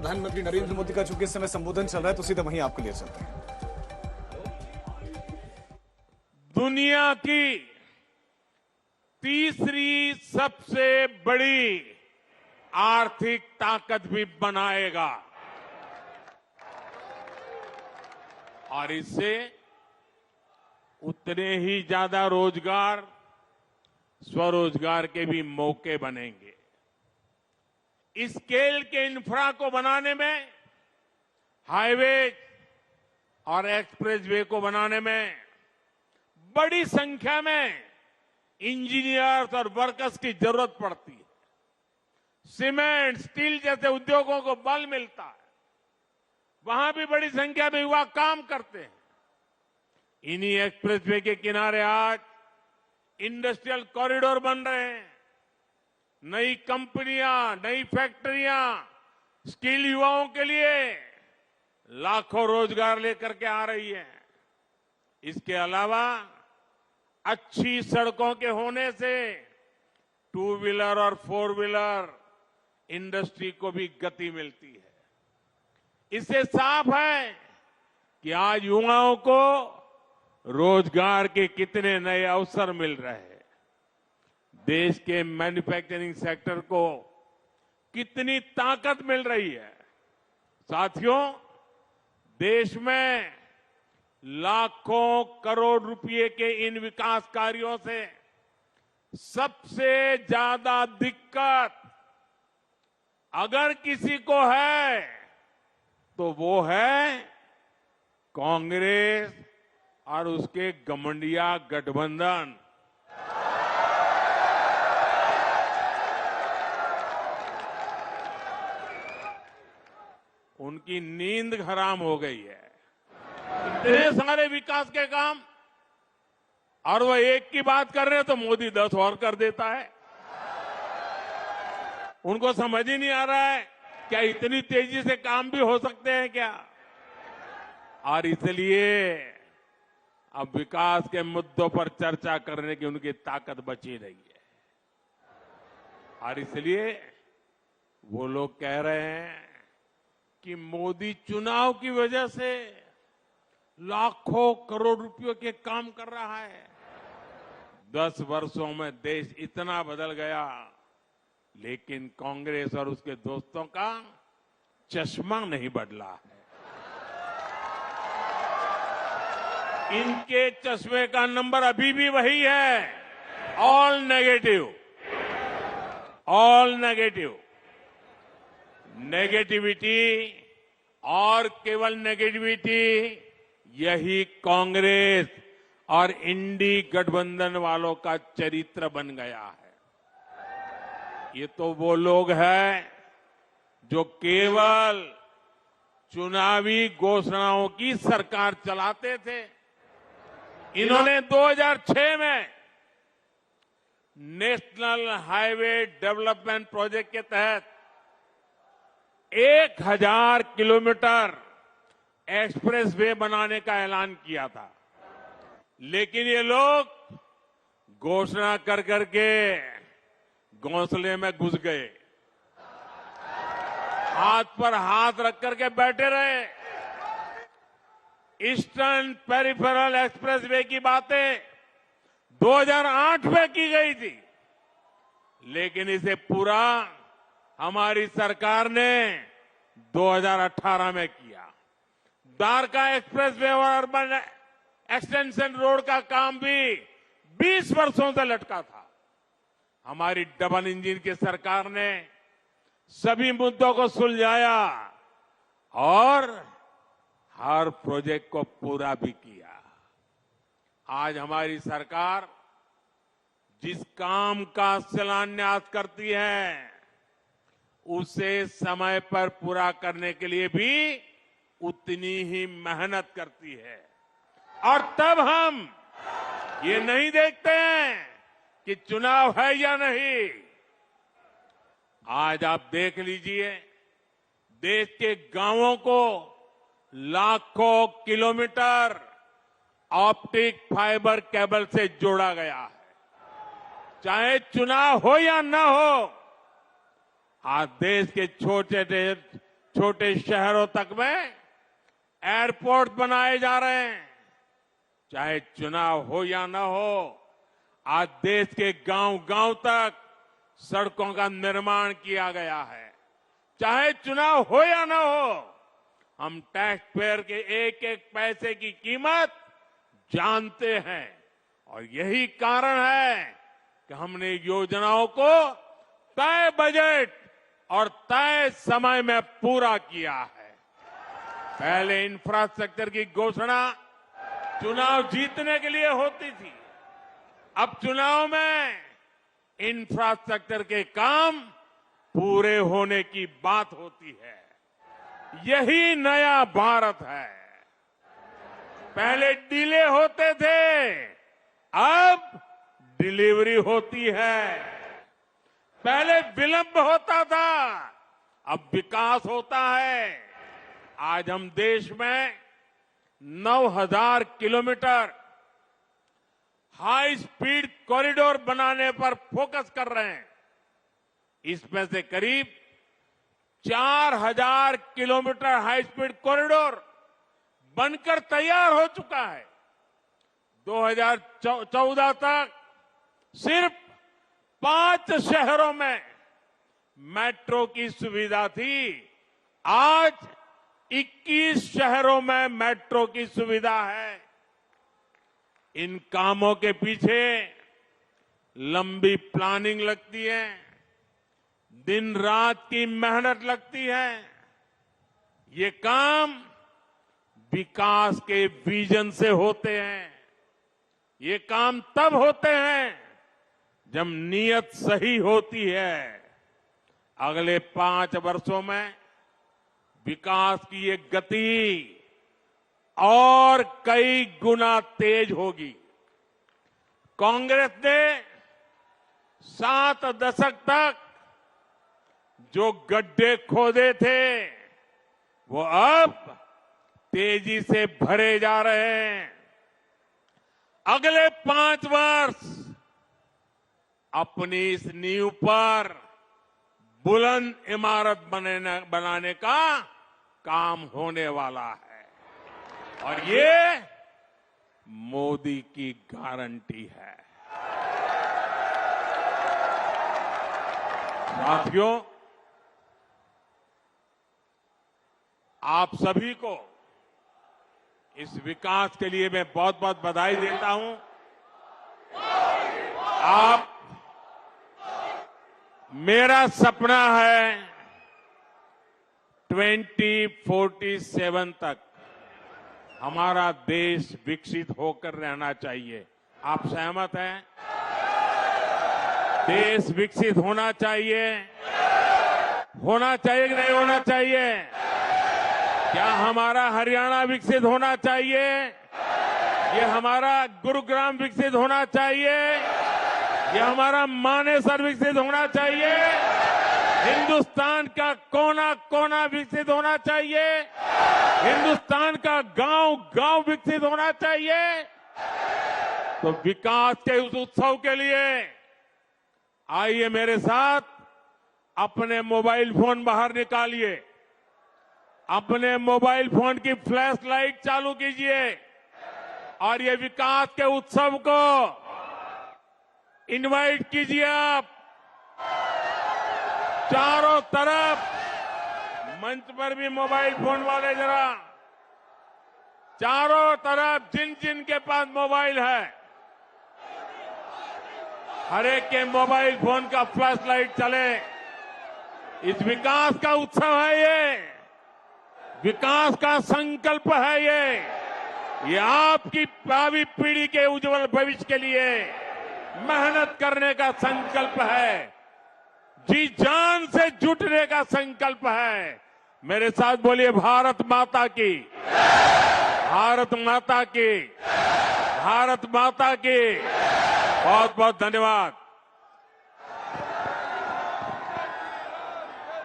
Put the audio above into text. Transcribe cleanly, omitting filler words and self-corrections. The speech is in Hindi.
प्रधानमंत्री नरेंद्र मोदी का चूंकि इस समय संबोधन चल रहा है तो सीधा वहीं आपके लिए चलते हैं। दुनिया की तीसरी सबसे बड़ी आर्थिक ताकत भी बनाएगा और इससे उतने ही ज्यादा रोजगार, स्वरोजगार के भी मौके बनेंगे। स्केल के इंफ्रा को बनाने में, हाईवे और एक्सप्रेसवे को बनाने में बड़ी संख्या में इंजीनियर्स और वर्कर्स की जरूरत पड़ती है। सीमेंट, स्टील जैसे उद्योगों को बल मिलता है, वहां भी बड़ी संख्या में युवा काम करते हैं। इन्हीं एक्सप्रेसवे के किनारे आज इंडस्ट्रियल कॉरिडोर बन रहे हैं। नई कंपनियां, नई फैक्ट्रियां स्किल युवाओं के लिए लाखों रोजगार लेकर के आ रही है। इसके अलावा अच्छी सड़कों के होने से टू व्हीलर और फोर व्हीलर इंडस्ट्री को भी गति मिलती है। इससे साफ है कि आज युवाओं को रोजगार के कितने नए अवसर मिल रहे हैं। देश के मैन्युफैक्चरिंग सेक्टर को कितनी ताकत मिल रही है। साथियों, देश में लाखों करोड़ रुपए के इन विकास कार्यों से सबसे ज्यादा दिक्कत अगर किसी को है तो वो है कांग्रेस और उसके गठबंधन गठबंधन। उनकी नींद हराम हो गई है। इतने सारे विकास के काम और वो एक की बात कर रहे हैं तो मोदी 10 और कर देता है। उनको समझ ही नहीं आ रहा है क्या इतनी तेजी से काम भी हो सकते हैं क्या। और इसलिए अब विकास के मुद्दों पर चर्चा करने की उनकी ताकत बची नहीं है। और इसलिए वो लोग कह रहे हैं कि मोदी चुनाव की वजह से लाखों करोड़ रुपयों के काम कर रहा है। 10 वर्षों में देश इतना बदल गया, लेकिन कांग्रेस और उसके दोस्तों का चश्मा नहीं बदला है। इनके चश्मे का नंबर अभी भी वही है, all negative, all negative. Negativity और केवल नेगेटिविटी यही कांग्रेस और इंडी गठबंधन वालों का चरित्र बन गया है। ये तो वो लोग हैं जो केवल चुनावी घोषणाओं की सरकार चलाते थे। इन्होंने 2006 में नेशनल हाईवे डेवलपमेंट प्रोजेक्ट के तहत 1000 किलोमीटर एक्सप्रेसवे बनाने का ऐलान किया था। लेकिन ये लोग घोषणा कर करके घोंसले में घुस गए, हाथ पर हाथ रख करके बैठे रहे। ईस्टर्न पेरिफेरल एक्सप्रेसवे की बातें 2008 में की गई थी, लेकिन इसे पूरा हमारी सरकार ने 2018 में किया। द्वारका एक्सप्रेसवे और अर्बन एक्सटेंशन रोड का काम भी 20 वर्षों से लटका था। हमारी डबल इंजन की सरकार ने सभी मुद्दों को सुलझाया और हर प्रोजेक्ट को पूरा भी किया। आज हमारी सरकार जिस काम का शिलान्यास करती है उसे समय पर पूरा करने के लिए भी उतनी ही मेहनत करती है। और तब हम ये नहीं देखते हैं कि चुनाव है या नहीं। आज आप देख लीजिए, देश के गांवों को लाखों किलोमीटर ऑप्टिक फाइबर केबल से जोड़ा गया है। चाहे चुनाव हो या न हो, आज देश के छोटे छोटे शहरों तक में एयरपोर्ट बनाए जा रहे हैं। चाहे चुनाव हो या न हो, आज देश के गांव-गांव तक सड़कों का निर्माण किया गया है। चाहे चुनाव हो या न हो, हम टैक्स पेयर के एक एक पैसे की कीमत जानते हैं और यही कारण है कि हमने योजनाओं को तय बजट और तय समय में पूरा किया है। पहले इंफ्रास्ट्रक्चर की घोषणा चुनाव जीतने के लिए होती थी, अब चुनाव में इंफ्रास्ट्रक्चर के काम पूरे होने की बात होती है। यही नया भारत है। पहले डिले होते थे, अब डिलीवरी होती है। पहले विलंब होता था, अब विकास होता है। आज हम देश में 9,000 किलोमीटर हाई स्पीड कॉरिडोर बनाने पर फोकस कर रहे हैं। इसमें से करीब 4,000 किलोमीटर हाई स्पीड कॉरिडोर बनकर तैयार हो चुका है। 2014 तक सिर्फ 5 शहरों में मेट्रो की सुविधा थी, आज 21 शहरों में मेट्रो की सुविधा है। इन कामों के पीछे लंबी प्लानिंग लगती है, दिन रात की मेहनत लगती है। ये काम विकास के विजन से होते हैं। ये काम तब होते हैं जब नीयत सही होती है। अगले 5 वर्षों में विकास की ये गति और कई गुना तेज होगी। कांग्रेस ने 7 दशक तक जो गड्ढे खोदे थे, वो अब तेजी से भरे जा रहे हैं। अगले 5 वर्ष अपनी इस नींव पर बुलंद इमारत बनाने का काम होने वाला है और ये मोदी की गारंटी है। साथियों, आप सभी को इस विकास के लिए मैं बहुत बहुत बधाई देता हूं। आप मेरा सपना है 2047 तक हमारा देश विकसित होकर रहना चाहिए। आप सहमत हैं? देश विकसित होना चाहिए कि नहीं होना चाहिए? क्या हमारा हरियाणा विकसित होना चाहिए? ये हमारा गुरुग्राम विकसित होना चाहिए? ये हमारा मानेसर विकसित होना चाहिए? हिंदुस्तान का कोना कोना विकसित होना चाहिए? हिंदुस्तान का गांव गांव विकसित होना चाहिए? तो विकास के उस उत्सव के लिए आइए मेरे साथ अपने मोबाइल फोन बाहर निकालिए, अपने मोबाइल फोन की फ्लैश लाइट चालू कीजिए और ये विकास के उत्सव को इनवाइट कीजिए। आप चारों तरफ मंच पर भी मोबाइल फोन वाले जरा चारों तरफ जिन जिन के पास मोबाइल है हर एक के मोबाइल फोन का फ्लैश लाइट चले। इस विकास का उत्सव है, ये विकास का संकल्प है। ये आपकी भावी पीढ़ी के उज्जवल भविष्य के लिए मेहनत करने का संकल्प है, जी जान से जुटने का संकल्प है। मेरे साथ बोलिए भारत माता की, भारत माता की, भारत माता की। बहुत बहुत धन्यवाद।